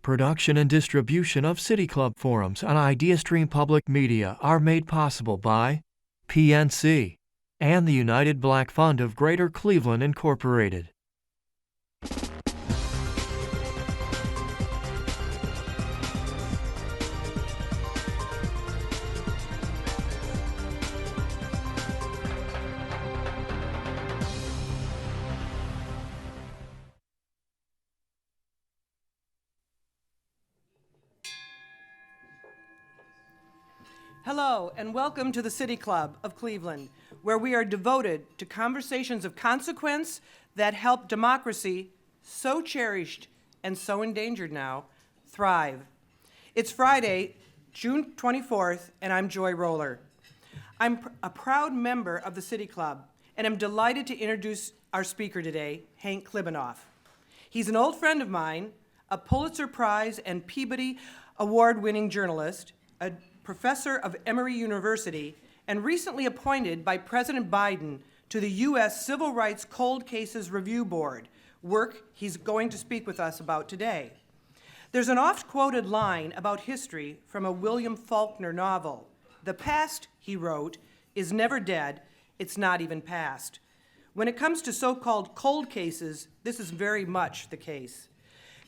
Production and distribution of City Club forums on IdeaStream Public Media are made possible by PNC and the United Black Fund of Greater Cleveland, Incorporated. Hello, and welcome to the City Club of Cleveland, where we are devoted to conversations of consequence that help democracy, so cherished and so endangered now, thrive. It's Friday, June 24th, and I'm Joy Roller. I'm a proud member of the City Club, and I'm delighted to introduce our speaker today, Hank Klibanoff. He's an old friend of mine, a Pulitzer Prize and Peabody award-winning journalist, a professor of Emory University, and recently appointed by President Biden to the U.S. Civil Rights Cold Cases Review Board, work he's going to speak with us about today. There's an oft-quoted line about history from a William Faulkner novel. "The past," he wrote, "is never dead, it's not even past." When it comes to so-called cold cases, this is very much the case.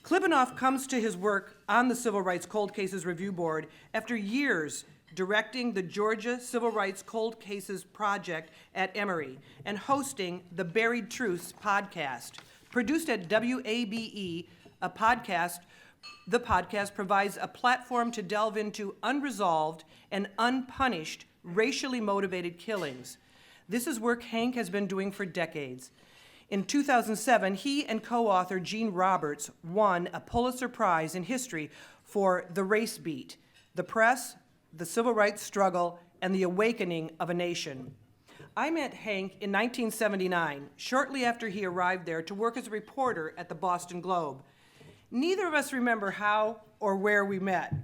Klibanoff comes to his work on the Civil Rights Cold Cases Review Board after years directing the Georgia Civil Rights Cold Cases Project at Emory and hosting the Buried Truths podcast. Produced at WABE, the podcast provides a platform to delve into unresolved and unpunished racially motivated killings. This is work Hank has been doing for decades. In 2007, he and co-author Gene Roberts won a Pulitzer Prize in History for The Race Beat, The Press, the Civil Rights Struggle, and the Awakening of a Nation. I met Hank in 1979, shortly after he arrived there to work as a reporter at the Boston Globe. Neither of us remember how or where we met,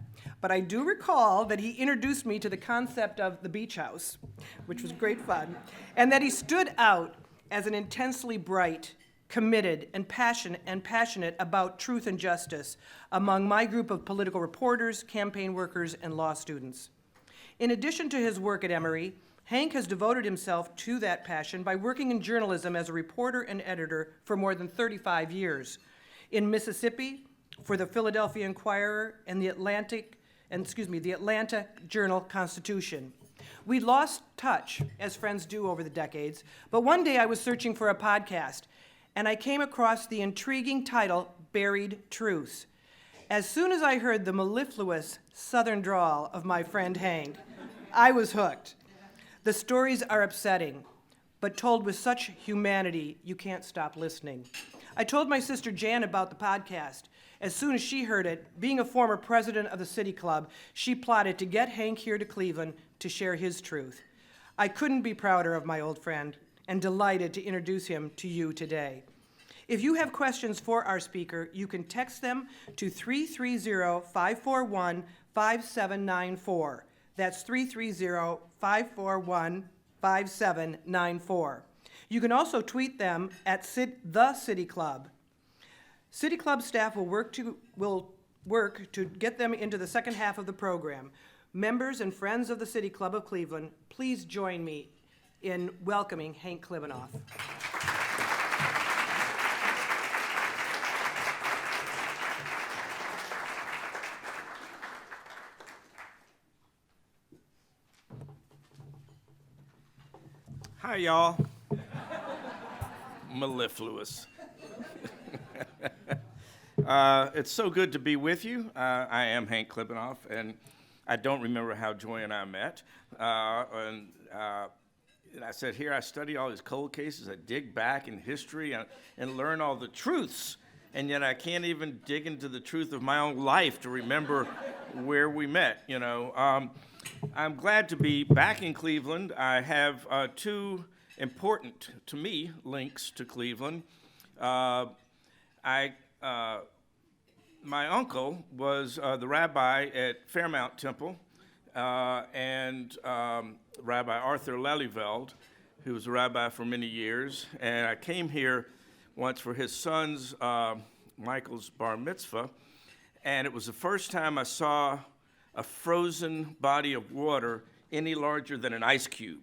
but I do recall that he introduced me to the concept of the beach house, which was great fun, and that he stood out as an intensely bright, committed, and passionate about truth and justice among my group of political reporters, campaign workers, and law students. In addition to his work at Emory, Hank has devoted himself to that passion by working in journalism as a reporter and editor for more than 35 years. In Mississippi, for the Philadelphia Inquirer and the Atlanta Journal-Constitution. We lost touch, as friends do over the decades, but one day I was searching for a podcast, and I came across the intriguing title, Buried Truths. As soon as I heard the mellifluous southern drawl of my friend Hank, I was hooked. The stories are upsetting, but told with such humanity, you can't stop listening. I told my sister Jan about the podcast. As soon as she heard it, being a former president of the City Club, she plotted to get Hank here to Cleveland to share his truth. I couldn't be prouder of my old friend and delighted to introduce him to you today. If you have questions for our speaker, you can text them to 330-541-5794. That's 330-541-5794. You can also tweet them at the City Club. City Club staff will work to get them into the second half of the program. Members and friends of the City Club of Cleveland, please join me in welcoming Hank Klibanoff. Hi, y'all. Mellifluous. It's so good to be with you. I am Hank Klibanoff, and I don't remember how Joy and I met. And I said, here I study all these cold cases. I dig back in history and learn all the truths. And yet I can't even dig into the truth of my own life to remember where we met, you know. I'm glad to be back in Cleveland. I have two important, to me, links to Cleveland. My uncle was the rabbi at Fairmount Temple, and Rabbi Arthur Lelyveld, who was a rabbi for many years. And I came here once for his son's Michael's bar mitzvah, and it was the first time I saw a frozen body of water any larger than an ice cube.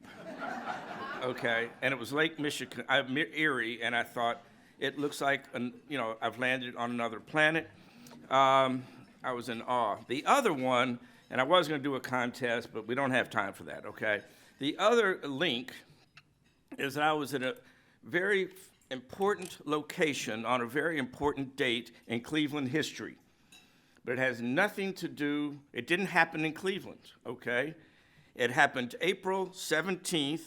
Okay, and it was Lake Michigan, Erie, and I thought, it looks like, I've landed on another planet. I was in awe. The other one, and I was going to do a contest, but we don't have time for that, okay? The other link is that I was at a very important location on a very important date in Cleveland history. But it has nothing to do, it didn't happen in Cleveland, okay? It happened April 17th,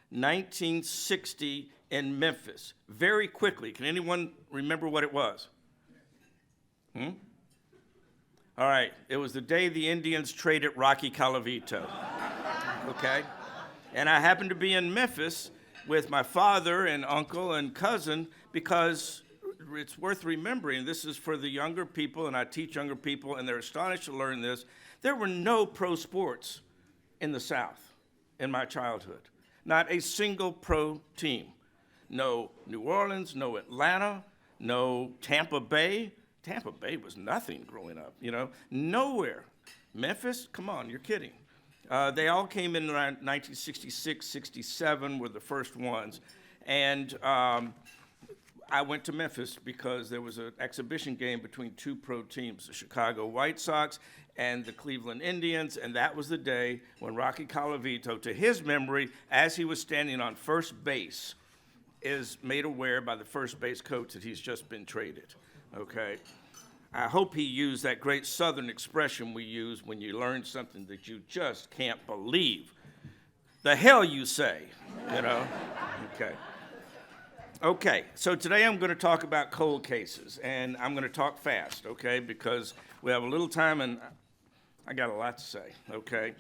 1960 in Memphis. Very quickly, can anyone remember what it was? All right, it was the day the Indians traded Rocky Calavito, okay? And I happened to be in Memphis with my father and uncle and cousin because it's worth remembering, this is for the younger people, and I teach younger people, and they're astonished to learn this. There were no pro sports in the South in my childhood. Not a single pro team. No New Orleans, no Atlanta, no Tampa Bay. Tampa Bay was nothing growing up, nowhere. Memphis, come on, you're kidding. They all came in around 1966, 67 were the first ones. And I went to Memphis because there was an exhibition game between two pro teams, the Chicago White Sox and the Cleveland Indians, and that was the day when Rocky Calavito, to his memory, as he was standing on first base, is made aware by the first base coach that he's just been traded, okay? I hope he used that great Southern expression we use when you learn something that you just can't believe. The hell you say, Okay. Okay, so today I'm going to talk about cold cases, and I'm going to talk fast, okay, because we have a little time and I got a lot to say, okay?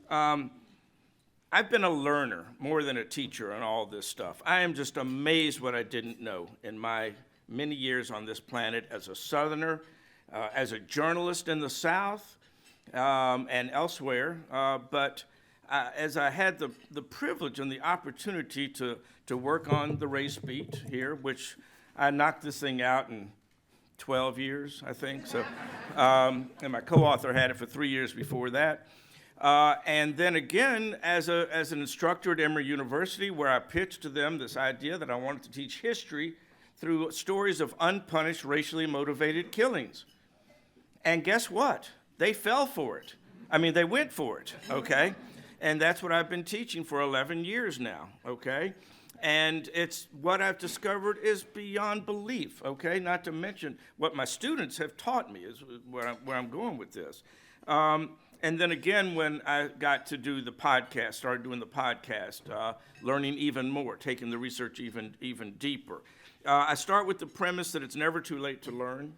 I've been a learner more than a teacher on all this stuff. I am just amazed what I didn't know in my many years on this planet as a Southerner, as a journalist in the South and elsewhere, but as I had the privilege and the opportunity to work on the race beat here, which I knocked this thing out in 12 years, I think. So, and my co-author had it for 3 years before that. And then again, as an instructor at Emory University, where I pitched to them this idea that I wanted to teach history through stories of unpunished, racially motivated killings. And guess what? They fell for it. I mean, they went for it, okay? And that's what I've been teaching for 11 years now, okay? And it's what I've discovered is beyond belief, okay? Not to mention what my students have taught me is where I'm going with this. And then again, when I got to do the podcast, started doing the podcast, learning even more, taking the research even deeper. I start with the premise that it's never too late to learn.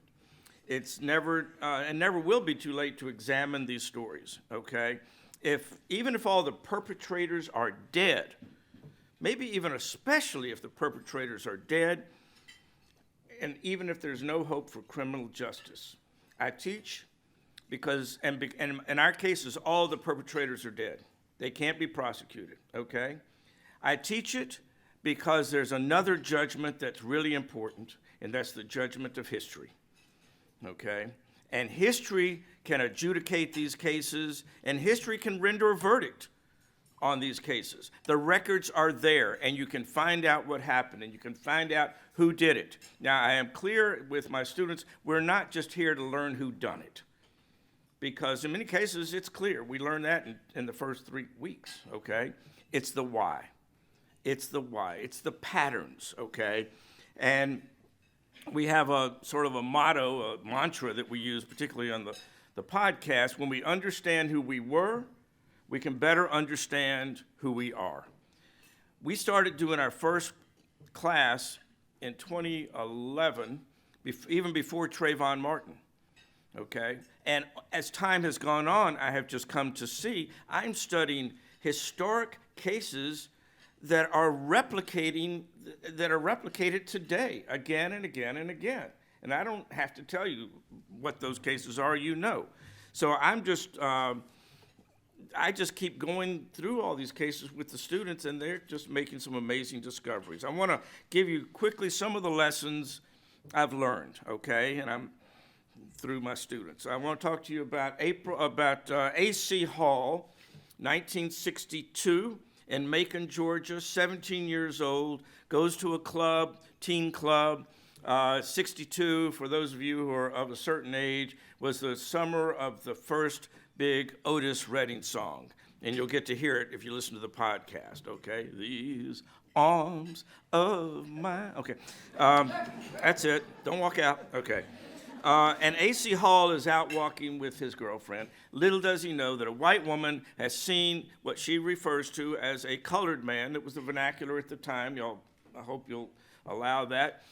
It's never, and never will be too late to examine these stories, okay? Even if all the perpetrators are dead, maybe even especially if the perpetrators are dead, and even if there's no hope for criminal justice. I teach because, and in our cases, all the perpetrators are dead. They can't be prosecuted, okay? I teach it because there's another judgment that's really important, and that's the judgment of history, okay? And history can adjudicate these cases, and history can render a verdict on these cases. The records are there, and you can find out what happened, and you can find out who did it. Now, I am clear with my students, we're not just here to learn who done it, because in many cases, it's clear. We learn that in the first 3 weeks, okay? It's the why. It's the why. It's the patterns, okay? And we have a sort of a motto, a mantra that we use, particularly on the podcast. When we understand who we were, we can better understand who we are. We started doing our first class in 2011, even before Trayvon Martin, okay? And as time has gone on, I have just come to see, I'm studying historic cases that are replicated today, again and again and again. And I don't have to tell you what those cases are, you know. So I'm just, I just keep going through all these cases with the students, and they're just making some amazing discoveries. I want to give you quickly some of the lessons I've learned, okay? And through my students. I want to talk to you about A.C. Hall, 1962, in Macon, Georgia, 17 years old, goes to a club, teen club. 62, for those of you who are of a certain age, was the summer of the first big Otis Redding song. And you'll get to hear it if you listen to the podcast, okay? These arms of mine. Okay, that's it. Don't walk out. Okay. And A.C. Hall is out walking with his girlfriend. Little does he know that a white woman has seen what she refers to as a colored man. That was the vernacular at the time. I hope you'll allow that.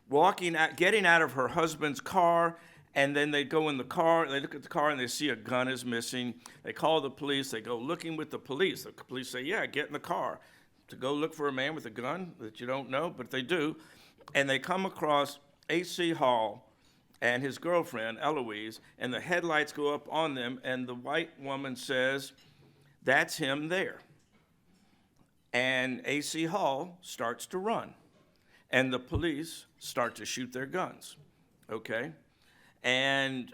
Getting out of her husband's car, and then they go in the car, they look at the car, and they see a gun is missing. They call the police. They go looking with the police. The police say, yeah, get in the car. To go look for a man with a gun that you don't know, but they do. And they come across A.C. Hall and his girlfriend, Eloise, and the headlights go up on them, and the white woman says, that's him there. And A.C. Hall starts to run, and the police start to shoot their guns, okay? And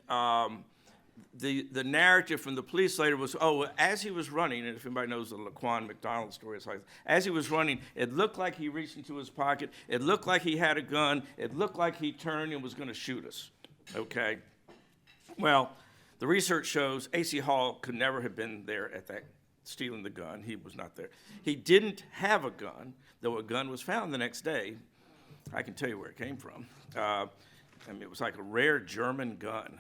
the narrative from the police later was, as he was running, and if anybody knows the Laquan McDonald story, it's like, as he was running, it looked like he reached into his pocket, it looked like he had a gun, it looked like he turned and was gonna shoot us, okay? Well, the research shows A.C. Hall could never have been there at that, stealing the gun. He was not there. He didn't have a gun, though a gun was found the next day. I can tell you where it came from. It was like a rare German gun,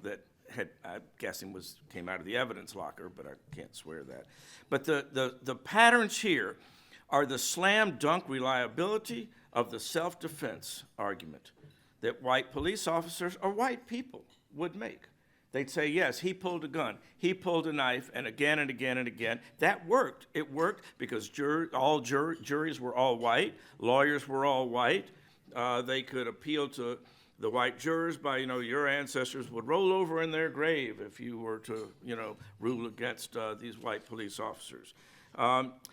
that had, I'm guessing came out of the evidence locker, but I can't swear that. But the patterns here are the slam dunk reliability of the self-defense argument that white police officers or white people would make. They'd say, yes, he pulled a gun, he pulled a knife, and again and again and again. That worked. It worked because juries were all white, lawyers were all white. They could appeal to the white jurors by, your ancestors would roll over in their grave if you were to, rule against these white police officers.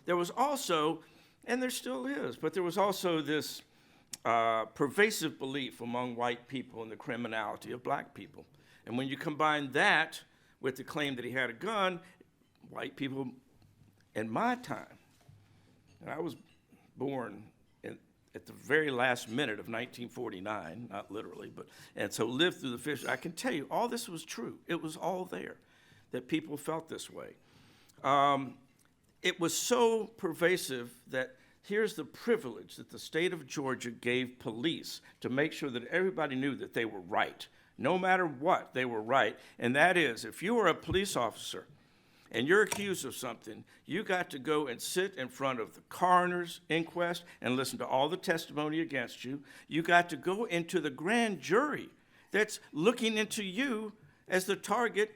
There was also, and there still is, but there was also this pervasive belief among white people in the criminality of black people. And when you combine that with the claim that he had a gun, white people in my time, and I was born at the very last minute of 1949, not literally, and so lived through the 50s, I can tell you all this was true. It was all there, that people felt this way. It was so pervasive that here's the privilege that the state of Georgia gave police to make sure that everybody knew that they were right. No matter what, they were right. And that is, if you were a police officer and you're accused of something, you got to go and sit in front of the coroner's inquest and listen to all the testimony against you. You got to go into the grand jury that's looking into you as the target,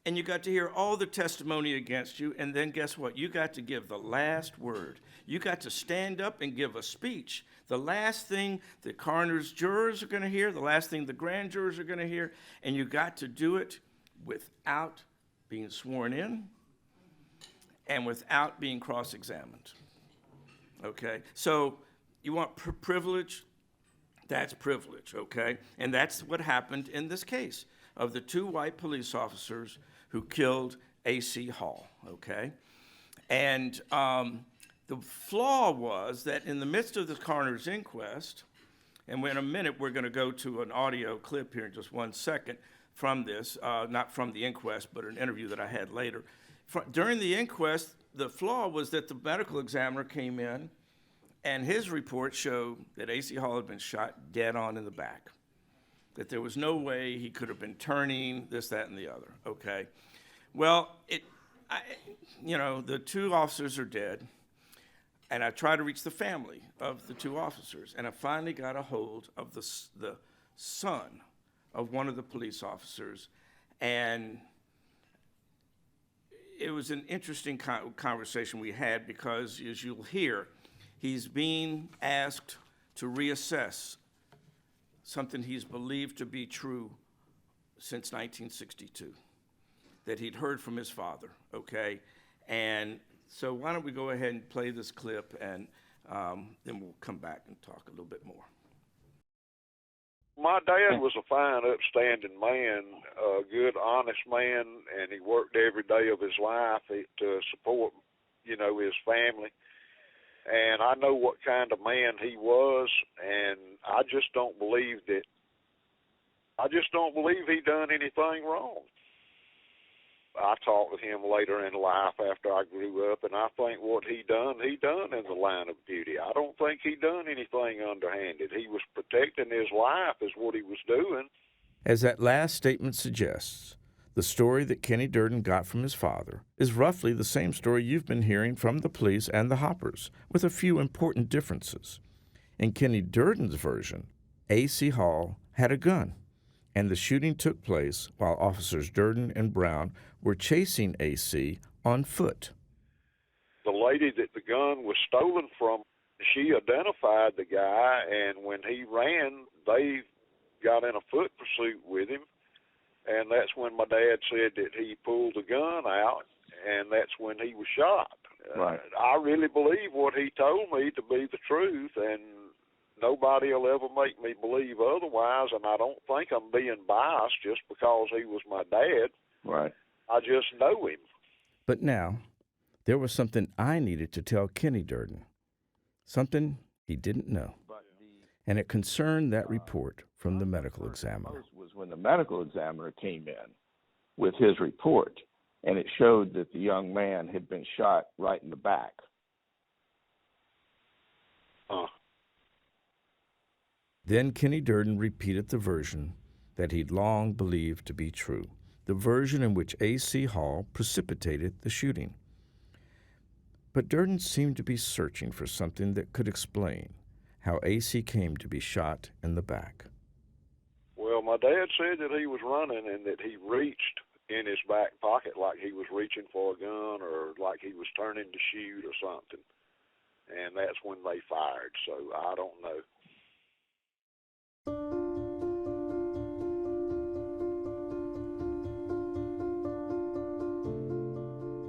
and you got to hear all the testimony against you. And then guess what? You got to give the last word. You got to stand up and give a speech. The last thing the coroner's jurors are going to hear, the last thing the grand jurors are going to hear, and you got to do it without being sworn in and without being cross-examined. Okay? So you want privilege? That's privilege, okay? And that's what happened in this case of the two white police officers who killed A.C. Hall, okay? And the flaw was that in the midst of the coroner's inquest, and in a minute we're going to go to an audio clip here in just 1 second from this, not from the inquest, but an interview that I had later. During the inquest, the flaw was that the medical examiner came in, and his report showed that A.C. Hall had been shot dead on in the back, that there was no way he could have been turning, this, that, and the other, okay? Well, the two officers are dead. And I tried to reach the family of the two officers, and I finally got a hold of the son of one of the police officers, and it was an interesting conversation we had because, as you'll hear, he's being asked to reassess something he's believed to be true since 1962, that he'd heard from his father, okay? And so why don't we go ahead and play this clip, and then we'll come back and talk a little bit more. My dad was a fine, upstanding man, a good, honest man, and he worked every day of his life to support, his family. And I know what kind of man he was, and I just don't believe he done anything wrong. I talked with him later in life after I grew up, and I think what he done in the line of duty. I don't think he done anything underhanded. He was protecting his life is what he was doing. As that last statement suggests, the story that Kenny Durden got from his father is roughly the same story you've been hearing from the police and the Hoppers, with a few important differences. In Kenny Durden's version, A.C. Hall had a gun, and the shooting took place while officers Durden and Brown were chasing A.C. on foot. The lady that the gun was stolen from, she identified the guy, and when he ran, they got in a foot pursuit with him, and that's when my dad said that he pulled the gun out, and that's when he was shot. Right. I really believe what he told me to be the truth, and nobody will ever make me believe otherwise, and I don't think I'm being biased just because he was my dad. Right. I just know him. But now, there was something I needed to tell Kenny Durden, something he didn't know, and it concerned that report from the medical examiner. Was when the medical examiner came in with his report, and it showed that the young man had been shot right in the back. Then Kenny Durden repeated the version that he'd long believed to be true, the version in which A.C. Hall precipitated the shooting. But Durden seemed to be searching for something that could explain how A.C. came to be shot in the back. Well, my dad said that he was running and that he reached in his back pocket like he was reaching for a gun or like he was turning to shoot or something. And that's when they fired, so I don't know.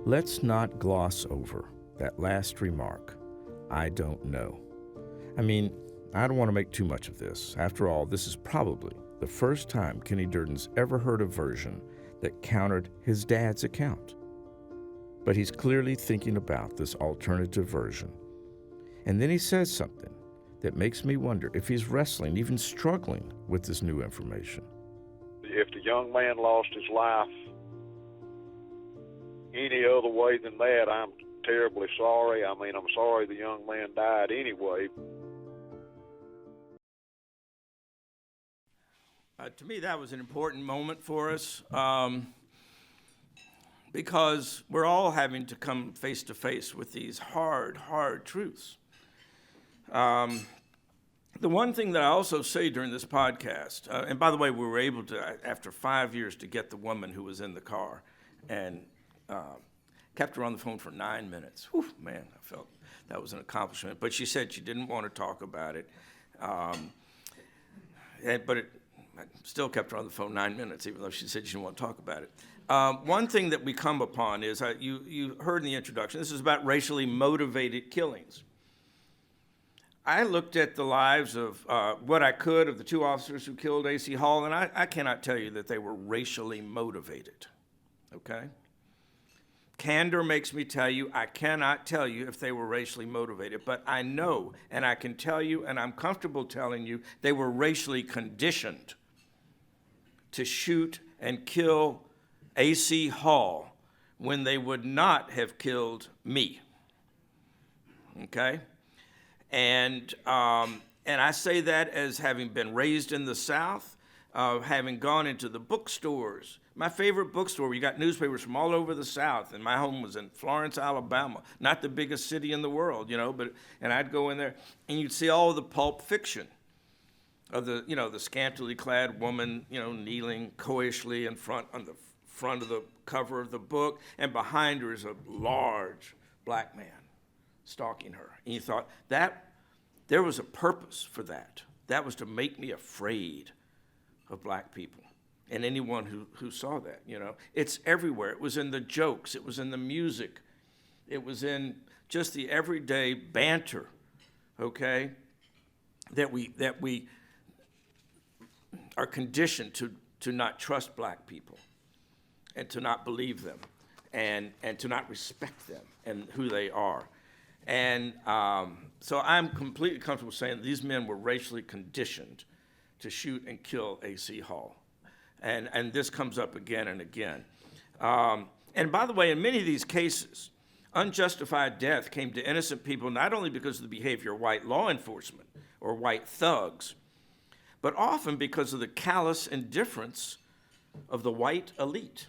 Let's not gloss over that last remark, I don't know. I mean, I don't want to make too much of this. After all, this is probably the first time Kenny Durden's ever heard a version that countered his dad's account. But he's clearly thinking about this alternative version. And then he says something that makes me wonder if he's wrestling, even struggling with this new information. If the young man lost his life any other way than that, I'm terribly sorry. I mean, I'm sorry the young man died anyway. To me, that was an important moment for us because we're all having to come face to face with these hard, hard truths. The one thing that I also say during this podcast, and by the way, we were able to, after 5 years, to get the woman who was in the car and kept her on the phone for 9 minutes. Whew, man, I felt that was an accomplishment. But she said she didn't want to talk about it. I still kept her on the phone 9 minutes, even though she said she didn't want to talk about it. One thing that we come upon is, you heard in the introduction, this is about racially motivated killings. I looked at the lives of what I could of the two officers who killed A.C. Hall, and I cannot tell you that they were racially motivated, okay? Candor makes me tell you I cannot tell you if they were racially motivated, but I know, and I can tell you, and I'm comfortable telling you, they were racially conditioned to shoot and kill A.C. Hall when they would not have killed me, okay? And I say that as having been raised in the South, having gone into the bookstores. My favorite bookstore, you got newspapers from all over the South, and my home was in Florence, Alabama, not the biggest city in the world, and I'd go in there, and you'd see all of the pulp fiction of the scantily clad woman, kneeling coyishly on the front of the cover of the book, and behind her is a large black man stalking her. And you thought that there was a purpose for that. That was to make me afraid of black people and anyone who saw that, It's everywhere. It was in the jokes. It was in the music. It was in just the everyday banter, okay, that we are conditioned to not trust black people and to not believe them and to not respect them and who they are. And so I'm completely comfortable saying these men were racially conditioned to shoot and kill A.C. Hall. And this comes up again and again. And by the way, in many of these cases, unjustified death came to innocent people not only because of the behavior of white law enforcement or white thugs, but often because of the callous indifference of the white elite,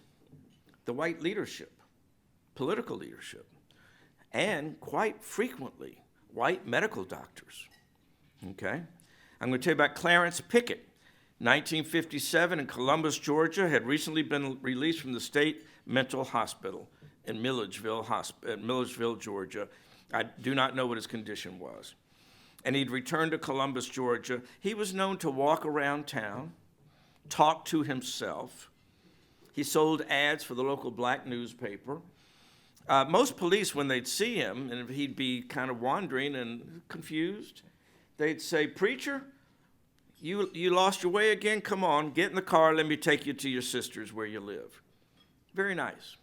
the white leadership, political leadership, and quite frequently, white medical doctors, okay? I'm going to tell you about Clarence Pickett. 1957 in Columbus, Georgia, had recently been released from the state mental hospital in Milledgeville, Georgia. I do not know what his condition was. And he'd returned to Columbus, Georgia. He was known to walk around town, talk to himself. He sold ads for the local black newspaper. Most police, when they'd see him, and he'd be kind of wandering and confused, they'd say, "Preacher, you lost your way again? Come on, get in the car, let me take you to your sister's where you live." Very nice.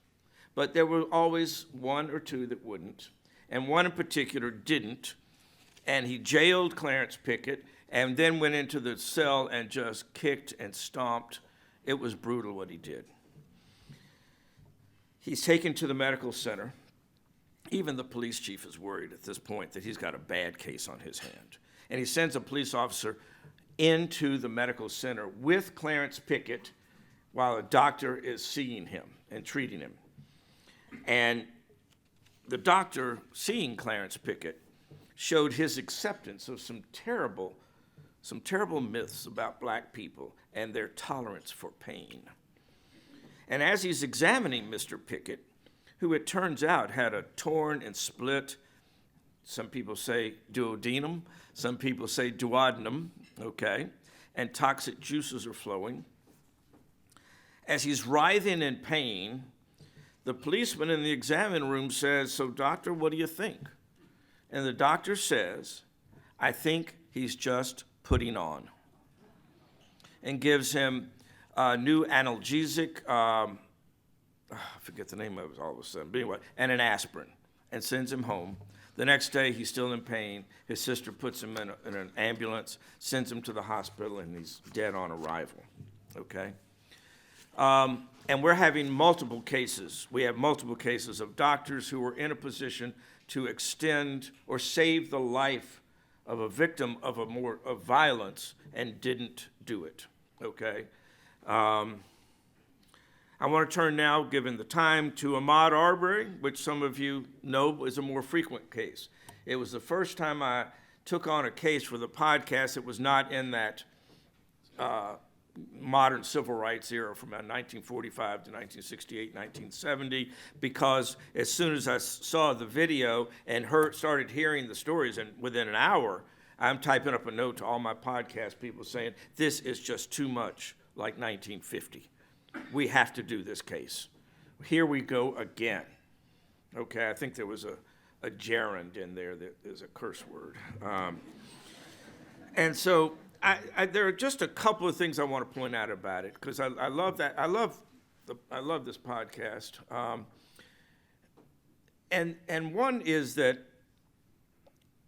But there were always one or two that wouldn't, and one in particular didn't, and he jailed Clarence Pickett and then went into the cell and just kicked and stomped. It was brutal what he did. He's taken to the medical center. Even the police chief is worried at this point that he's got a bad case on his hand. And he sends a police officer into the medical center with Clarence Pickett while a doctor is seeing him and treating him. And the doctor, seeing Clarence Pickett, showed his acceptance of some terrible myths about black people and their tolerance for pain. And as he's examining Mr. Pickett, who it turns out had a torn and split, some people say duodenum, some people say duodenum, okay, and toxic juices are flowing. As he's writhing in pain, the policeman in the examining room says, "So, doctor, what do you think?" And the doctor says, "I think he's just putting on," and gives him a new analgesic, I forget the name of it all of a sudden, but anyway, and an aspirin, and sends him home. The next day, he's still in pain. His sister puts him in an ambulance, sends him to the hospital, and he's dead on arrival, okay? And we're having multiple cases. We have multiple cases of doctors who were in a position to extend or save the life of a victim of violence and didn't do it, okay? I want to turn now, given the time, to Ahmaud Arbery, which some of you know is a more frequent case. It was the first time I took on a case for the podcast that was not in that modern civil rights era from 1945 to 1968, 1970, because as soon as I saw the video and started hearing the stories, and within an hour, I'm typing up a note to all my podcast people saying, this is just too much like 1950. We have to do this case. Here we go again. Okay, I think there was a gerund in there that is a curse word. And so there are just a couple of things I want to point out about it, because I love that. I love this podcast. And one is that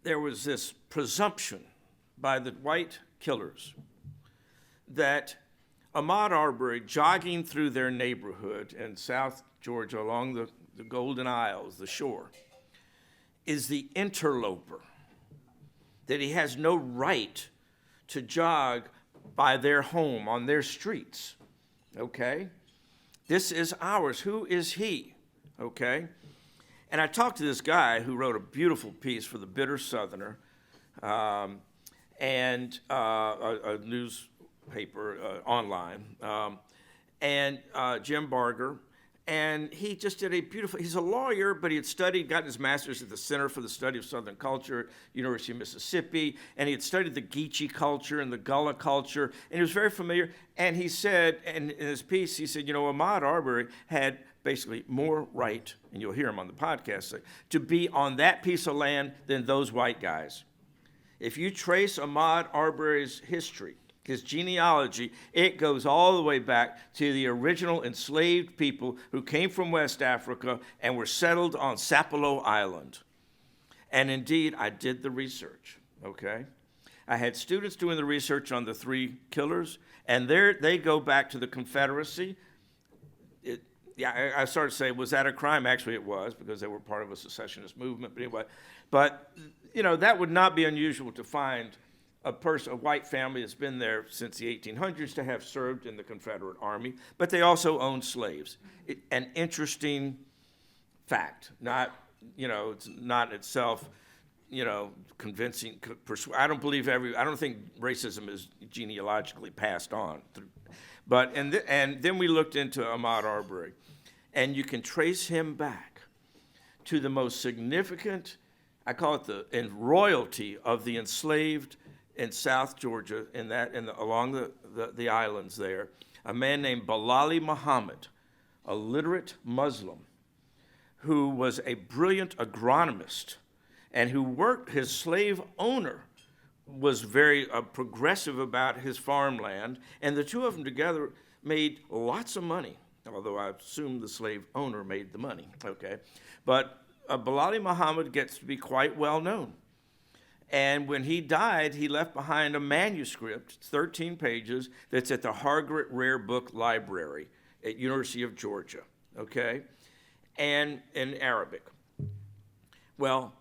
there was this presumption by the white killers that Ahmaud Arbery, jogging through their neighborhood in South Georgia along the Golden Isles, the shore, is the interloper, that he has no right to jog by their home, on their streets, okay? This is ours. Who is he, okay? And I talked to this guy who wrote a beautiful piece for the Bitter Southerner and a newspaper online, and Jim Barger, and he just did a beautiful, he's a lawyer, but he had studied, gotten his master's at the Center for the Study of Southern Culture, University of Mississippi, and he had studied the Geechee culture and the Gullah culture, and he was very familiar, and he said, and in his piece, he said, Ahmaud Arbery had basically more right, and you'll hear him on the podcast, say, to be on that piece of land than those white guys. If you trace Ahmaud Arbery's history, his genealogy, it goes all the way back to the original enslaved people who came from West Africa and were settled on Sapelo Island. And indeed, I did the research, okay? I had students doing the research on the 3 killers, and they go back to the Confederacy. I started to say, was that a crime? Actually, it was, because they were part of a secessionist movement. But anyway, that would not be unusual to find a white family that's been there since the 1800s to have served in the Confederate Army, but they also owned slaves. An interesting fact, it's not itself, convincing. I don't think racism is genealogically passed on. And then we looked into Ahmaud Arbery, and you can trace him back to the most significant, I call it in royalty of the enslaved in South Georgia, along the islands there, a man named Bilali Muhammad, a literate Muslim, who was a brilliant agronomist, and his slave owner was very progressive about his farmland, and the two of them together made lots of money, although I assume the slave owner made the money, okay? But Bilali Muhammad gets to be quite well known. And when he died, he left behind a manuscript, 13 pages, that's at the Hargret Rare Book Library at University of Georgia, okay? And in Arabic. Well,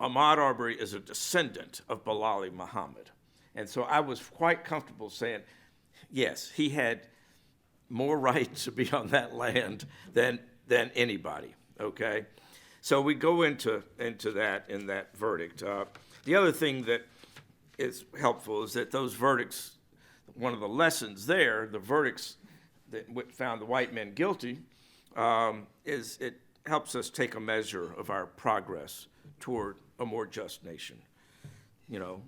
Ahmaud Arbery is a descendant of Bilali Muhammad. And so I was quite comfortable saying, yes, he had more right to be on that land than anybody, okay? So we go into that in that verdict. The other thing that is helpful is that those verdicts, one of the lessons there, the verdicts that found the white men guilty, is it helps us take a measure of our progress toward a more just nation.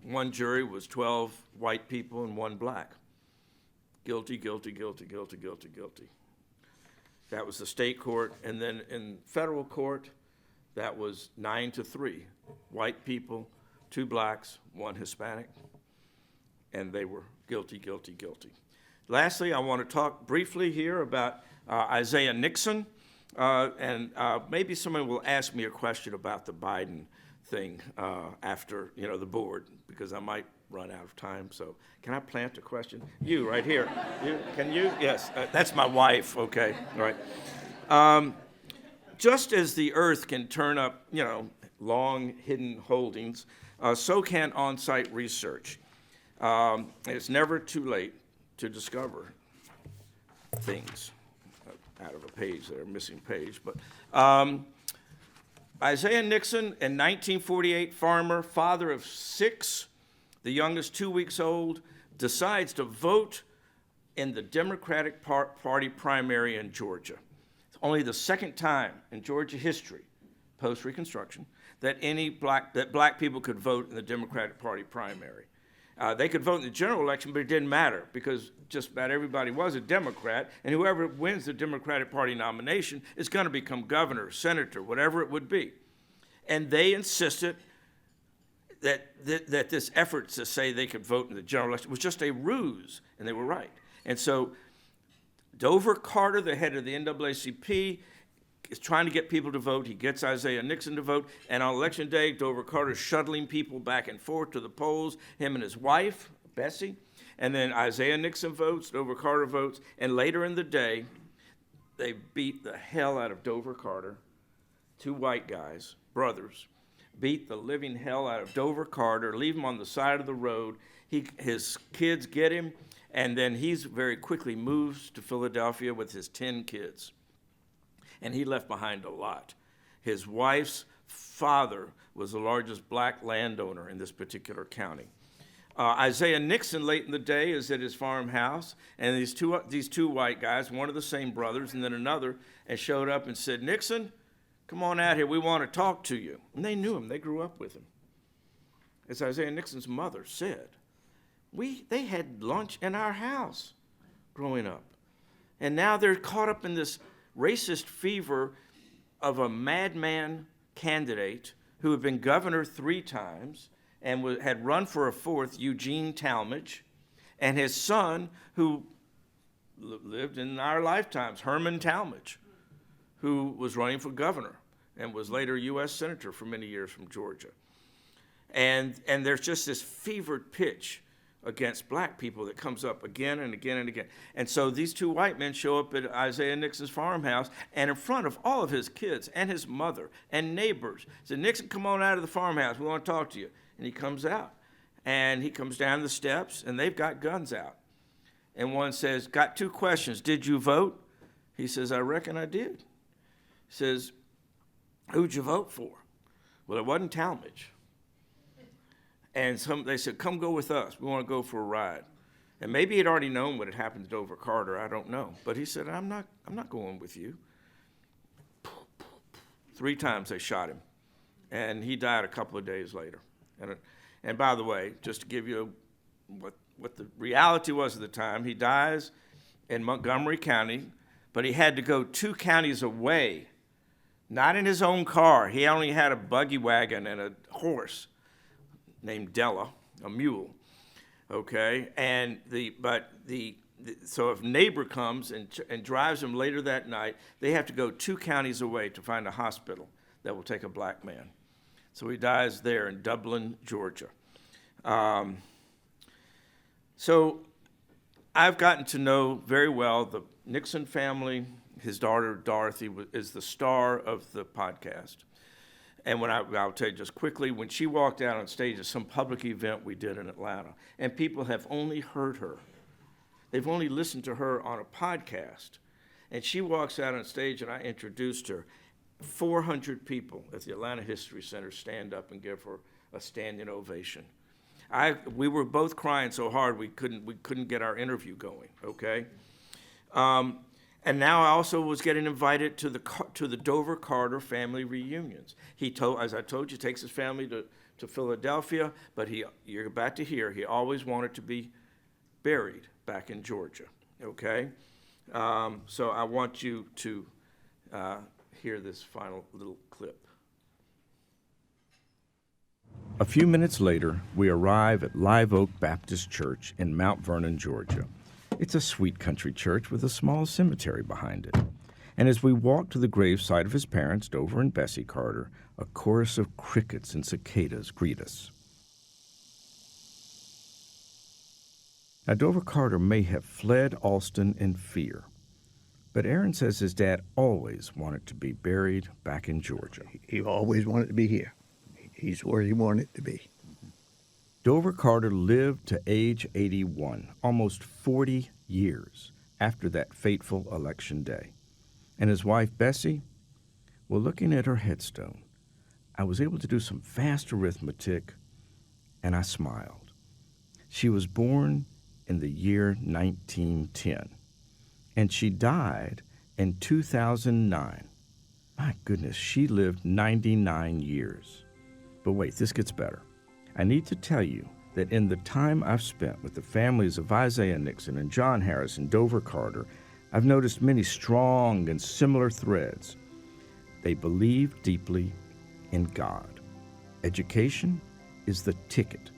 One jury was 12 white people and 1 black. Guilty, guilty, guilty, guilty, guilty, guilty. That was the state court. And then in federal court, that was 9-3. White people, 2 blacks, 1 Hispanic. And they were guilty, guilty, guilty. Lastly, I want to talk briefly here about Isaiah Nixon. And maybe someone will ask me a question about the Biden thing after, the board, because I might run out of time. So can I plant a question? You, right here. Can you? Yes, that's my wife, okay, all right. Just as the earth can turn up, long hidden holdings, so can on-site research. It's never too late to discover things. Out of a page there, missing page. But Isaiah Nixon, in 1948, farmer, father of 6, the youngest 2 weeks old, decides to vote in the Democratic Party primary in Georgia. It's only the second time in Georgia history, post-Reconstruction, that black people could vote in the Democratic Party primary. They could vote in the general election, but it didn't matter because just about everybody was a Democrat, and whoever wins the Democratic Party nomination is going to become governor, senator, whatever it would be. And they insisted that this effort to say they could vote in the general election was just a ruse, and they were right. And so Dover Carter, the head of the NAACP, is trying to get people to vote. He gets Isaiah Nixon to vote, and on election day, Dover Carter's shuttling people back and forth to the polls, him and his wife, Bessie, and then Isaiah Nixon votes, Dover Carter votes, and later in the day, they beat the hell out of Dover Carter. 2 white guys, brothers, beat the living hell out of Dover Carter, leave him on the side of the road. His kids get him, and then he's very quickly moves to Philadelphia with his 10 kids. And he left behind a lot. His wife's father was the largest black landowner in this particular county. Isaiah Nixon, late in the day, is at his farmhouse, and these two white guys, one of the same brothers and then another, and showed up and said, "Nixon, come on out here, we want to talk to you." And they knew him, they grew up with him. As Isaiah Nixon's mother said, they had lunch in our house growing up. And now they're caught up in this racist fever of a madman candidate who had been governor 3 times and had run for a 4th, Eugene Talmadge, And his son, who lived in our lifetimes, Herman Talmadge, who was running for governor and was later U.S. Senator for many years from Georgia. And there's just this fevered pitch against black people that comes up again and again and again. And so these two white men show up at Isaiah Nixon's farmhouse, and in front of all of his kids and his mother and neighbors, said, "Nixon, come on out of the farmhouse. We want to talk to you." And he comes out, and he comes down the steps, and they've got guns out. And one says, "Got 2 questions. Did you vote?" He says, "I reckon I did." He says, "Who'd you vote for?" Well, it wasn't Talmadge. And they said, "Come go with us. We want to go for a ride." And maybe he'd already known what had happened to Dover Carter. I don't know. But he said, I'm not going with you." 3 times they shot him. And he died a couple of days later. And by the way, just to give you what the reality was at the time, he dies in Montgomery County, but he had to go 2 counties away, not in his own car. He only had a buggy wagon and a horse named Della, a mule, okay? So if a neighbor comes and drives him later that night, they have to go 2 counties away to find a hospital that will take a black man. So he dies there in Dublin, Georgia. So I've gotten to know very well the Nixon family. His daughter, Dorothy, is the star of the podcast. And I'll tell you just quickly, when she walked out on stage at some public event we did in Atlanta, and people have only heard her. They've only listened to her on a podcast. And she walks out on stage, and I introduced her. 400 people at the Atlanta History Center stand up and give her a standing ovation. We were both crying so hard we couldn't get our interview going, okay? And now I also was getting invited to the Dover Carter family reunions. As I told you, takes his family to Philadelphia, but you're about to hear, he always wanted to be buried back in Georgia, okay? So I want you to hear this final little clip. A few minutes later, we arrive at Live Oak Baptist Church in Mount Vernon, Georgia. It's a sweet country church with a small cemetery behind it. And as we walk to the gravesite of his parents, Dover and Bessie Carter, a chorus of crickets and cicadas greet us. Now, Dover Carter may have fled Alston in fear, but Aaron says his dad always wanted to be buried back in Georgia. He always wanted to be here. He's where he wanted to be. Dover Carter lived to age 81, almost 40 years after that fateful election day. And his wife, Bessie, well, looking at her headstone, I was able to do some fast arithmetic, and I smiled. She was born in the year 1910, and she died in 2009. My goodness, she lived 99 years. But wait, this gets better. I need to tell you that in the time I've spent with the families of Isaiah Nixon and John Harris and Dover Carter, I've noticed many strong and similar threads. They believe deeply in God. Education is the ticket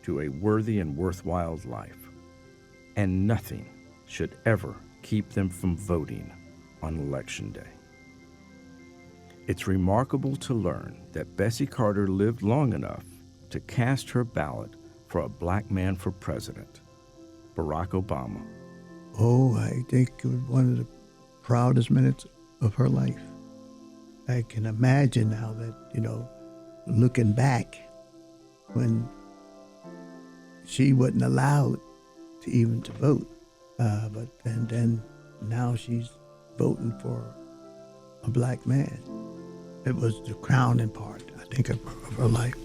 to a worthy and worthwhile life. And nothing should ever keep them from voting on Election Day. It's remarkable to learn that Bessie Carter lived long enough to cast her ballot for a black man for president, Barack Obama. Oh, I think it was one of the proudest minutes of her life. I can imagine now that, looking back when she wasn't allowed to even to vote, but then now she's voting for a black man. It was the crowning part, I think, of her life.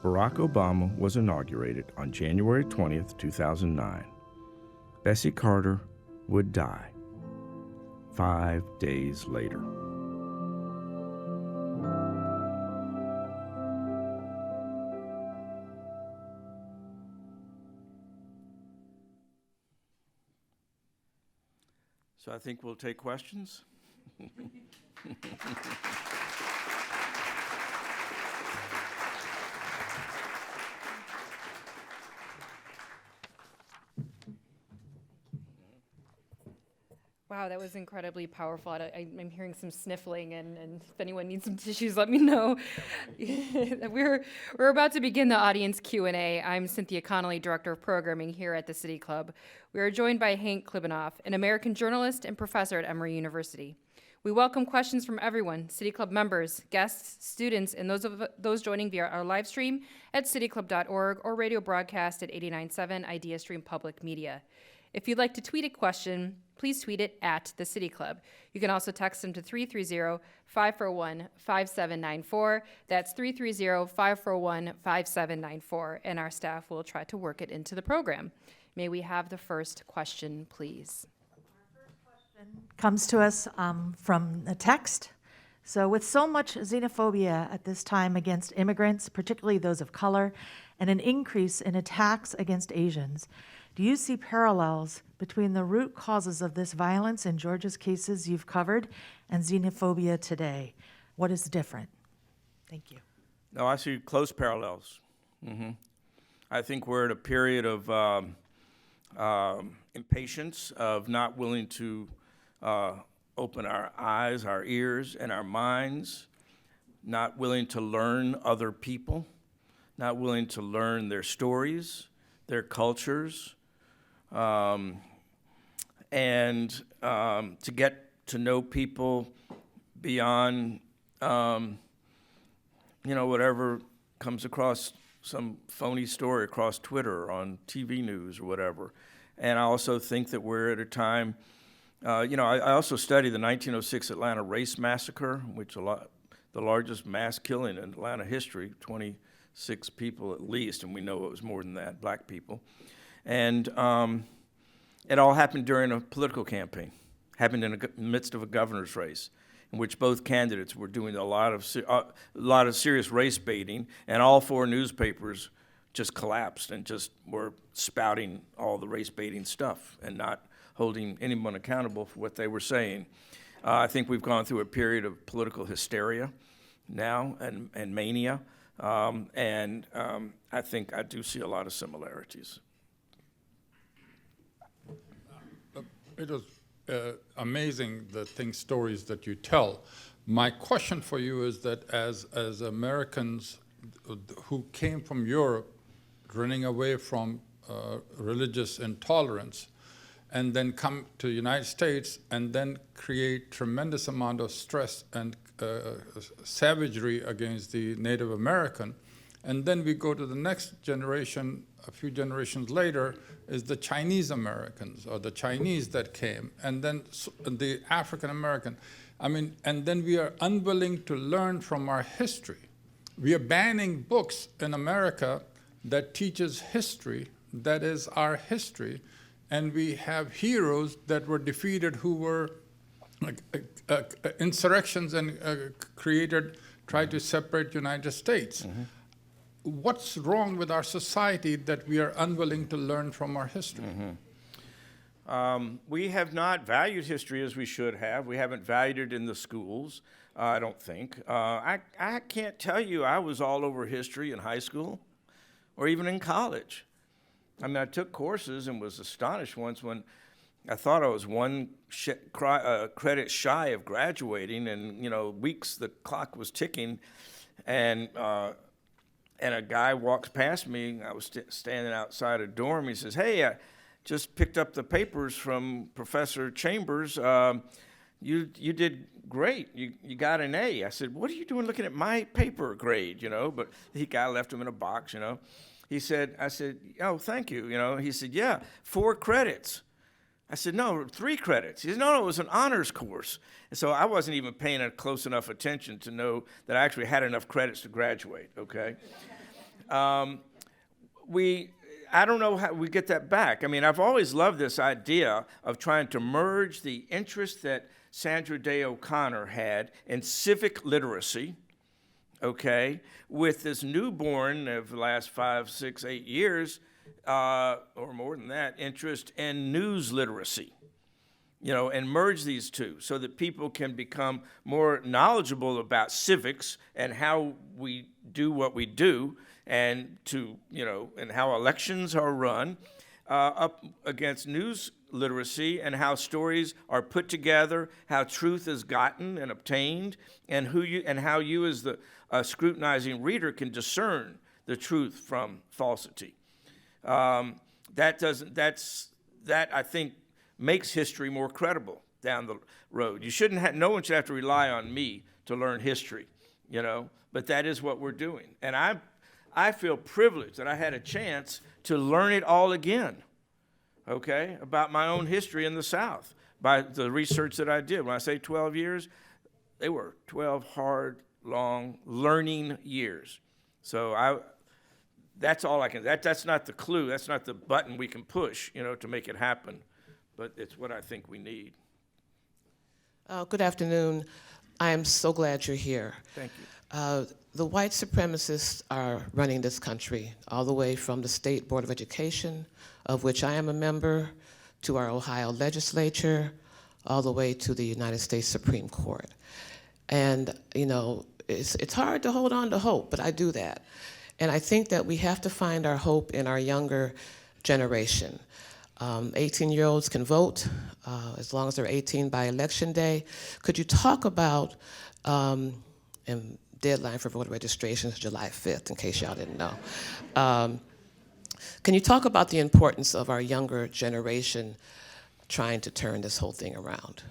Barack Obama was inaugurated on January 20th, 2009. Bessie Carter would die 5 days later. So I think we'll take questions. Wow, that was incredibly powerful. I'm hearing some sniffling, and if anyone needs some tissues, let me know. We're about to begin the audience Q&A. I'm Cynthia Connolly, Director of Programming here at the City Club. We are joined by Hank Klibanoff, an American journalist and professor at Emory University. We welcome questions from everyone, City Club members, guests, students, and those joining via our live stream at cityclub.org or radio broadcast at 89.7 Idea Stream Public Media. If you'd like to tweet a question, please tweet it at the City Club. You can also text them to 330-541-5794. That's 330-541-5794, and our staff will try to work it into the program. May we have the first question, please? Comes to us from a text. So with so much xenophobia at this time against immigrants, particularly those of color, and an increase in attacks against Asians, do you see parallels between the root causes of this violence in Georgia's cases you've covered and xenophobia today? What is different? Thank you. No, I see close parallels. I think we're at a period of impatience, of not willing to open our eyes, our ears, and our minds, not willing to learn other people, not willing to learn their stories, their cultures, and to get to know people beyond, whatever comes across some phony story across Twitter or on TV news or whatever. And I also think that we're at a time, I also studied the 1906 Atlanta race massacre, which the largest mass killing in Atlanta history, 26 people at least, and we know it was more than that, black people. And it all happened during a political campaign, happened in the midst of a governor's race, in which both candidates were doing a lot of serious race baiting, and all four newspapers just collapsed and just were spouting all the race baiting stuff and not holding anyone accountable for what they were saying. I think we've gone through a period of political hysteria now and mania, and I think I do see a lot of similarities. It was amazing stories that you tell. My question for you is that as Americans who came from Europe, running away from religious intolerance, and then come to the United States and then create tremendous amount of stress and savagery against the Native American, and then we go to the next generation, a few generations later, is the Chinese Americans or the Chinese that came, and then the African American. And then we are unwilling to learn from our history. We are banning books in America that teaches history, that is our history, and we have heroes that were defeated who were insurrections and tried to separate the United States. Mm-hmm. What's wrong with our society that we are unwilling to learn from our history? Mm-hmm. We have not valued history as we should have. We haven't valued it in the schools, I don't think. I can't tell you I was all over history in high school or even in college. I took courses and was astonished once when I thought I was one credit shy of graduating, and weeks the clock was ticking, and a guy walks past me. I was standing outside a dorm. He says, "Hey, I just picked up the papers from Professor Chambers. You did great. You got an A." I said, "What are you doing looking at my paper grade?" But the guy left him in a box. I said, "Oh, thank you." He said, "Yeah, 4 credits." I said, "No, 3 credits." He said, "No, it was an honors course." And so I wasn't even paying close enough attention to know that I actually had enough credits to graduate, okay? I don't know how we get that back. I've always loved this idea of trying to merge the interest that Sandra Day O'Connor had in civic literacy, okay, with this newborn of the last 5, 6, 8 years, or more than that, interest in news literacy, and merge these two so that people can become more knowledgeable about civics and how we do what we do, and and how elections are run, up against news literacy and how stories are put together, how truth is gotten and obtained, and how you as the scrutinizing reader can discern the truth from falsity. That I think makes history more credible down the road. No one should have to rely on me to learn history, but that is what we're doing. And I feel privileged that I had a chance to learn it all again, okay, about my own history in the South by the research that I did. When I say 12 years, they were 12 hard, long learning years. So that's all I can, that's not the clue, that's not the button we can push, to make it happen, but it's what I think we need. Good afternoon. I am so glad you're here. Thank you. The white supremacists are running this country, all the way from the State Board of Education, of which I am a member, to our Ohio legislature, all the way to the United States Supreme Court. And, it's hard to hold on to hope, but I do that. And I think that we have to find our hope in our younger generation. 18-year-olds can vote as long as they're 18 by Election Day. Could you talk about, and deadline for voter registration is July 5th, in case y'all didn't know. Can you talk about the importance of our younger generation trying to turn this whole thing around?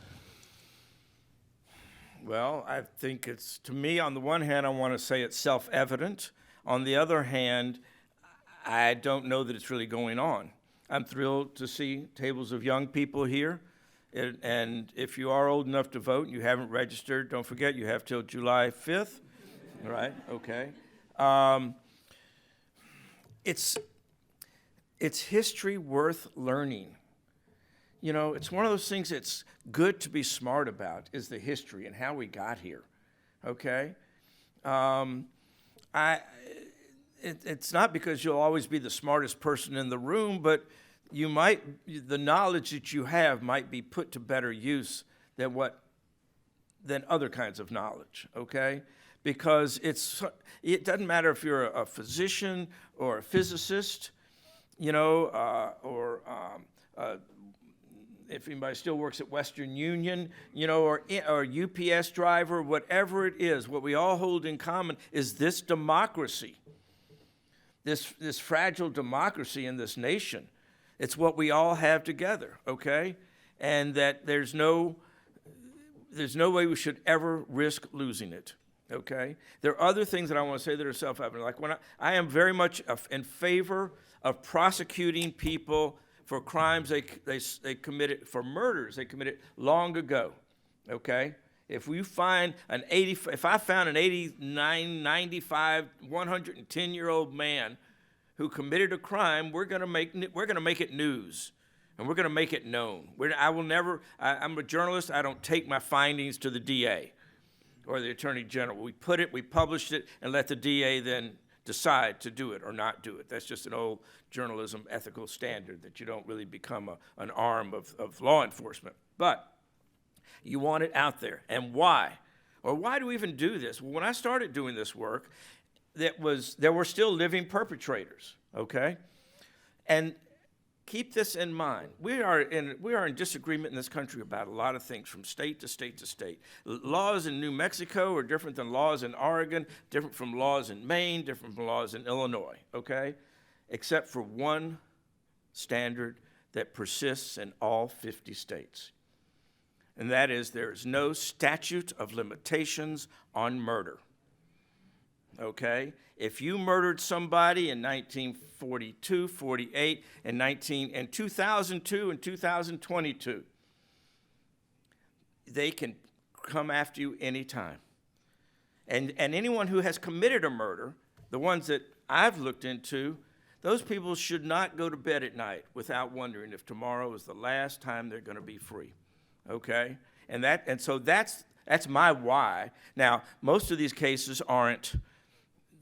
Well, I think to me, on the one hand, I want to say it's self-evident. On the other hand, I don't know that it's really going on. I'm thrilled to see tables of young people here. And if you are old enough to vote and you haven't registered, don't forget you have till July 5th. All right, okay. It's history worth learning. It's one of those things that's good to be smart about, is the history and how we got here, okay? It's not because you'll always be the smartest person in the room, but the knowledge that you have might be put to better use than other kinds of knowledge, okay? Because it doesn't matter if you're a physician or a physicist, or if anybody still works at Western Union, or UPS driver, whatever it is, what we all hold in common is this democracy, this fragile democracy in this nation. It's what we all have together, okay? And that there's no way we should ever risk losing it, okay? There are other things that I want to say that are self-evident. Like when I am very much in favor of prosecuting people for crimes they committed, for murders they committed long ago, okay? If I found an 89, 95, 110-year-old man who committed a crime, we're going to make it news, and we're going to make it known. I'm a journalist. I don't take my findings to the DA or the Attorney General. We published it, and let the DA then decide to do it or not do it. That's just an old journalism ethical standard that you don't really become an arm of law enforcement. But you want it out there. And why? Or why do we even do this? Well, when I started doing this work, there were still living perpetrators, okay? And keep this in mind. We are in disagreement in this country about a lot of things from state to state to state. Laws in New Mexico are different than laws in Oregon, different from laws in Maine, different from laws in Illinois, okay? Except for one standard that persists in all 50 states. And that is, there is no statute of limitations on murder, okay? If you murdered somebody in 1942, 48, and 2002 and 2022, they can come after you anytime. And anyone who has committed a murder, the ones that I've looked into, those people should not go to bed at night without wondering if tomorrow is the last time they're going to be free, okay? And so that's my why. Now, most of these cases aren't.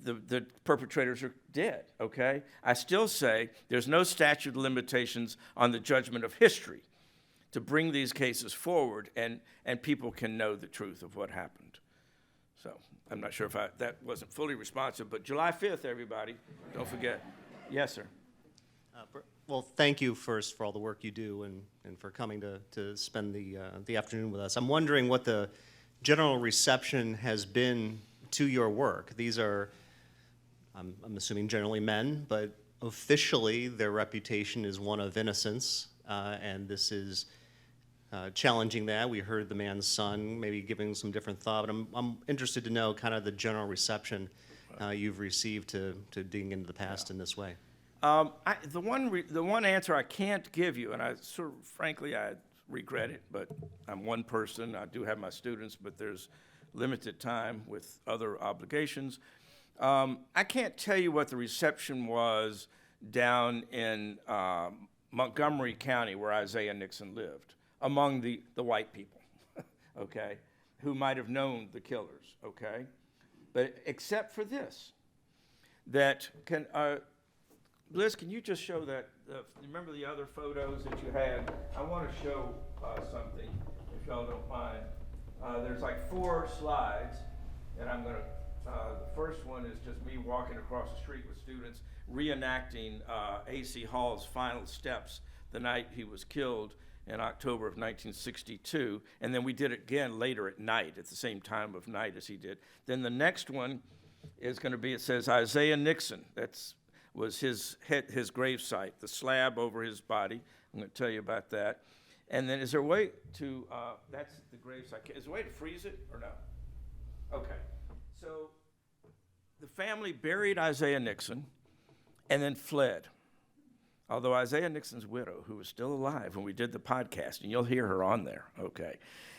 The perpetrators are dead, okay? I still say there's no statute of limitations on the judgment of history to bring these cases forward, and people can know the truth of what happened. So I'm not sure if that wasn't fully responsive, but July 5th, everybody, don't forget. Yes, sir. Well, thank you first for all the work you do and for coming to spend the afternoon with us. I'm wondering what the general reception has been to your work. These are, I'm assuming, generally men, but officially their reputation is one of innocence, and this is challenging that. We heard the man's son maybe giving some different thought, but I'm interested to know kind of the general reception you've received to digging into the past in this way. The one answer I can't give you, and I sort of, frankly, I regret it, but I'm one person. I do have my students, but there's limited time with other obligations. I can't tell you what the reception was down in Montgomery County, where Isaiah Nixon lived, among the white people, okay, who might have known the killers, okay? But except for this, that can, Bliss, can you just show that, remember the other photos that you had? I want to show something, if y'all don't mind. There's like 4 slides, and I'm going to, the first one is just me walking across the street with students, reenacting A.C. Hall's final steps the night he was killed in October of 1962, and then we did it again later at night, at the same time of night as he did. Then the next one is going to be, it says Isaiah Nixon. Was his grave site, the slab over his body. I'm going to tell you about that. And then is there a way to, that's the grave site. Is there a way to freeze it or no? Okay. So the family buried Isaiah Nixon and then fled. Although Isaiah Nixon's widow, who was still alive when we did the podcast, and you'll hear her on there, okay,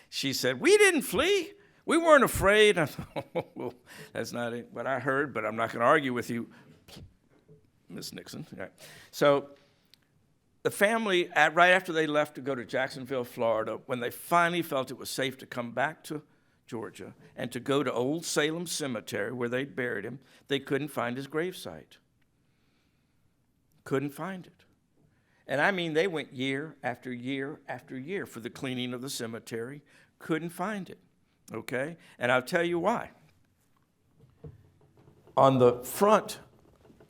she said, "We didn't flee. We weren't afraid." I thought, oh, well, that's not what I heard, but I'm not going to argue with you, Miss Nixon. Yeah. So the family, right after they left to go to Jacksonville, Florida, when they finally felt it was safe to come back to Georgia and to go to Old Salem Cemetery where they'd buried him, they couldn't find his gravesite. Couldn't find it. And I mean, they went year after year after year for the cleaning of the cemetery, couldn't find it, okay? And I'll tell you why. On the front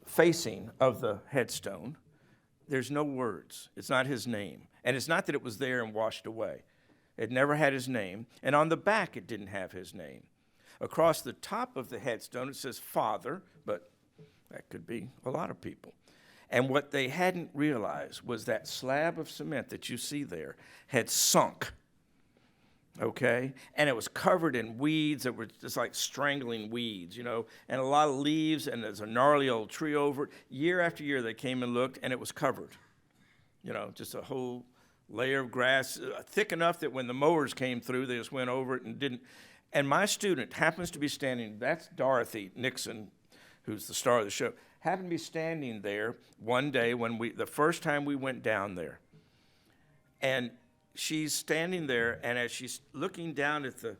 facing of the headstone, there's no words. It's not his name. And it's not that it was there and washed away. It never had his name. And on the back, it didn't have his name. Across the top of the headstone, it says Father, but that could be a lot of people. And what they hadn't realized was that slab of cement that you see there had sunk, okay? And it was covered in weeds that were just like strangling weeds, you know, and a lot of leaves, and there's a gnarly old tree over it. Year after year, they came and looked, and it was covered, you know, just a whole layer of grass, thick enough that when the mowers came through, they just went over it and didn't. And my student happens to be standing, that's Dorothy Nixon, who's the star of the show, happened to be standing there one day when the first time we went down there. And she's standing there, and as she's looking down at the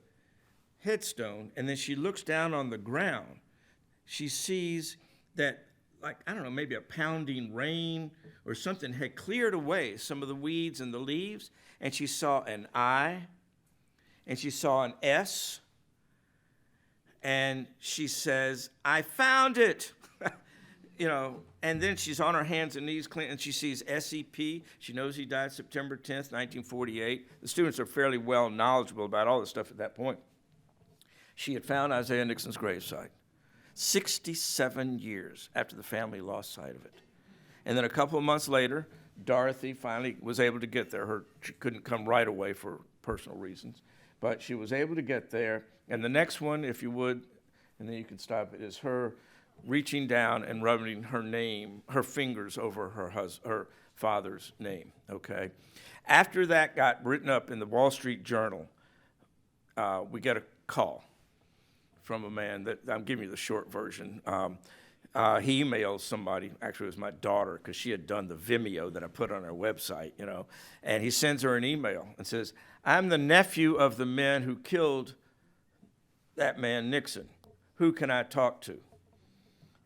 headstone, and then she looks down on the ground, she sees that, like, I don't know, maybe a pounding rain or something had cleared away some of the weeds and the leaves, and she saw an I, and she saw an S, and she says, "I found it." You know, and then she's on her hands and knees, and she sees SEP. She knows he died September 10th, 1948. The students are fairly well knowledgeable about all this stuff at that point. She had found Isaiah Nixon's gravesite 67 years after the family lost sight of it. And then a couple of months later, Dorothy finally was able to get there. She couldn't come right away for personal reasons, but she was able to get there. And the next one, if you would, and then you can stop it, is her reaching down and rubbing her fingers over her father's name, okay? After that got written up in the Wall Street Journal, we get a call from a man that, I'm giving you the short version. He emails somebody, actually it was my daughter, because she had done the Vimeo that I put on our website, you know, and he sends her an email and says, "I'm the nephew of the men who killed that man Nixon. Who can I talk to?"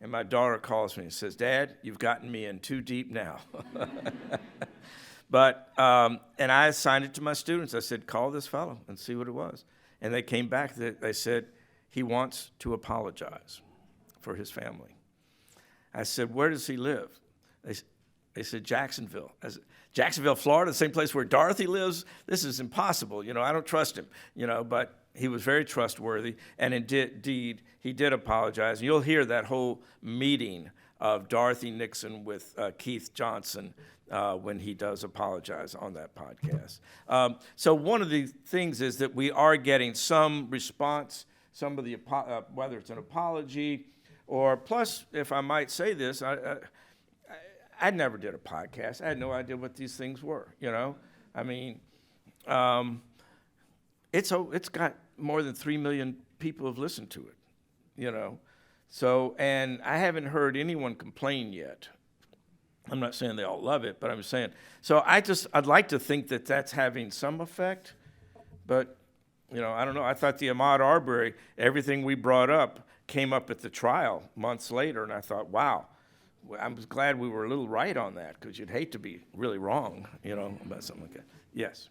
And my daughter calls me and says, "Dad, you've gotten me in too deep now." But, and I assigned it to my students. I said, "Call this fellow and see what it was." And they came back, they said, "He wants to apologize for his family." I said, "Where does he live?" They said Jacksonville. I said, Jacksonville, Florida, the same place where Dorothy lives? This is impossible. I don't trust him, but he was very trustworthy, and indeed, he did apologize. And you'll hear that whole meeting of Dorothy Nixon with Keith Johnson when he does apologize on that podcast. So one of the things is that we are getting some response, some of the, whether it's an apology, or plus, if I might say this, I never did a podcast. I had no idea what these things were, I mean, it's got more than 3 million people have listened to it, So, and I haven't heard anyone complain yet. I'm not saying they all love it, but I'm saying, so I'd like to think that that's having some effect, but, I don't know. I thought the Ahmaud Arbery, everything we brought up came up at the trial months later, and I thought, wow. I was glad we were a little right on that, because you'd hate to be really wrong, about something like that. Yes.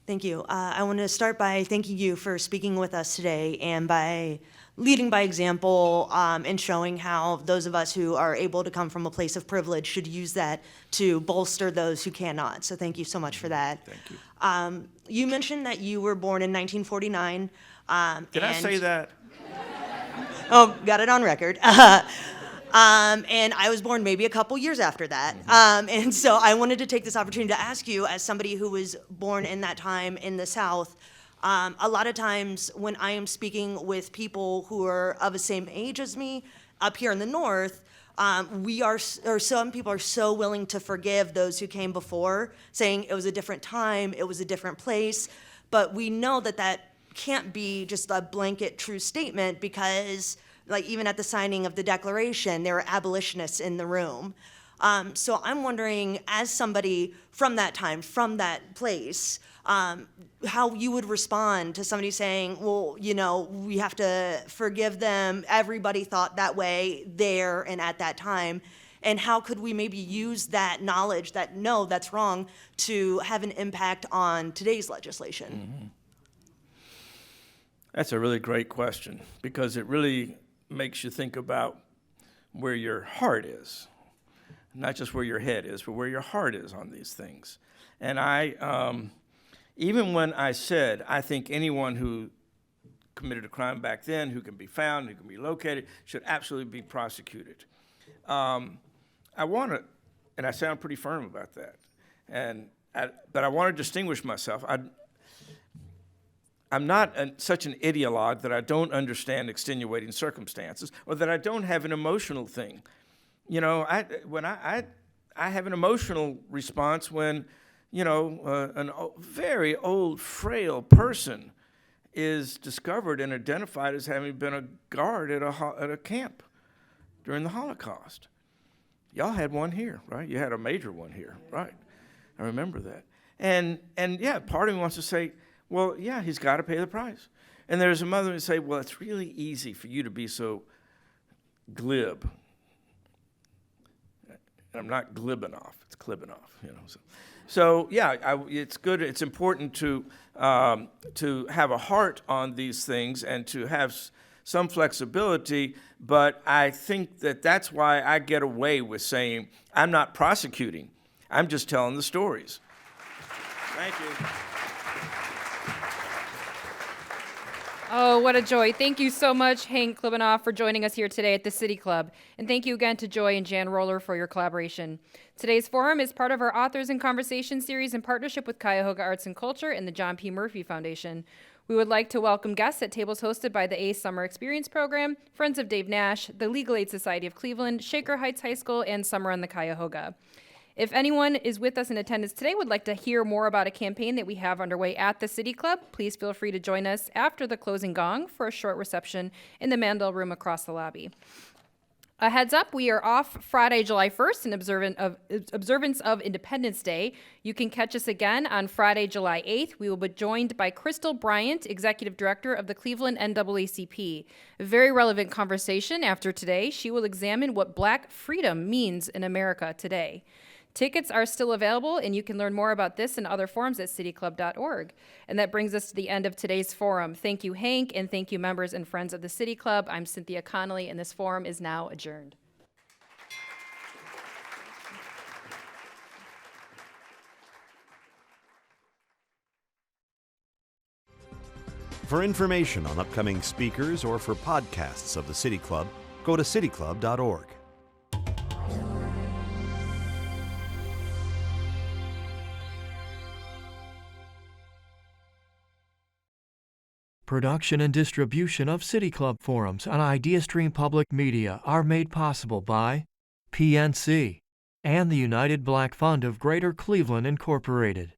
Thank you. I want to start by thanking you for speaking with us today and by leading by example and showing how those of us who are able to come from a place of privilege should use that to bolster those who cannot. So thank you so much for that. Thank you. You mentioned that you were born in 1949. Did I say that? Oh, got it on record. And I was born maybe a couple years after that. And so I wanted to take this opportunity to ask you, as somebody who was born in that time in the South, a lot of times when I am speaking with people who are of the same age as me up here in the North, some people are so willing to forgive those who came before, saying it was a different time, it was a different place. But we know that that can't be just a blanket true statement, because like even at the signing of the Declaration, there were abolitionists in the room. So I'm wondering, as somebody from that time, from that place, how you would respond to somebody saying, well, we have to forgive them. Everybody thought that way there and at that time. And how could we maybe use that knowledge that, no, that's wrong, to have an impact on today's legislation? Mm-hmm. That's a really great question, because it really makes you think about where your heart is, not just where your head is, but where your heart is on these things. And even when I said, I think anyone who committed a crime back then, who can be found, who can be located, should absolutely be prosecuted. I want to, and I sound pretty firm about that, but I want to distinguish myself. I'm not such an ideologue that I don't understand extenuating circumstances, or that I don't have an emotional thing. I have an emotional response when, a very old, frail person is discovered and identified as having been a guard at a camp during the Holocaust. Y'all had one here, right? You had a major one here, right? I remember that. And yeah, part of me wants to say, well, yeah, he's got to pay the price. And there's a mother who say, well, it's really easy for you to be so glib. And I'm not Klibanoff, it's Klibanoff, So yeah, it's good. It's important to have a heart on these things and to have some flexibility. But I think that's why I get away with saying I'm not prosecuting. I'm just telling the stories. Thank you. Oh, what a joy. Thank you so much, Hank Klibanoff, for joining us here today at the City Club. And thank you again to Joy and Jan Roller for your collaboration. Today's forum is part of our Authors in Conversation series in partnership with Cuyahoga Arts and Culture and the John P. Murphy Foundation. We would like to welcome guests at tables hosted by the ACE Summer Experience Program, Friends of Dave Nash, the Legal Aid Society of Cleveland, Shaker Heights High School, and Summer on the Cuyahoga. If anyone is with us in attendance today would like to hear more about a campaign that we have underway at the City Club, please feel free to join us after the closing gong for a short reception in the Mandel Room across the lobby. A heads up, we are off Friday, July 1st in observance of Independence Day. You can catch us again on Friday, July 8th. We will be joined by Crystal Bryant, Executive Director of the Cleveland NAACP. A very relevant conversation after today. She will examine what Black freedom means in America today. Tickets are still available, and you can learn more about this and other forums at cityclub.org. And that brings us to the end of today's forum. Thank you, Hank, and thank you, members and friends of the City Club. I'm Cynthia Connolly, and this forum is now adjourned. For information on upcoming speakers or for podcasts of the City Club, go to cityclub.org. Production and distribution of City Club forums on IdeaStream Public Media are made possible by PNC and the United Black Fund of Greater Cleveland, Incorporated.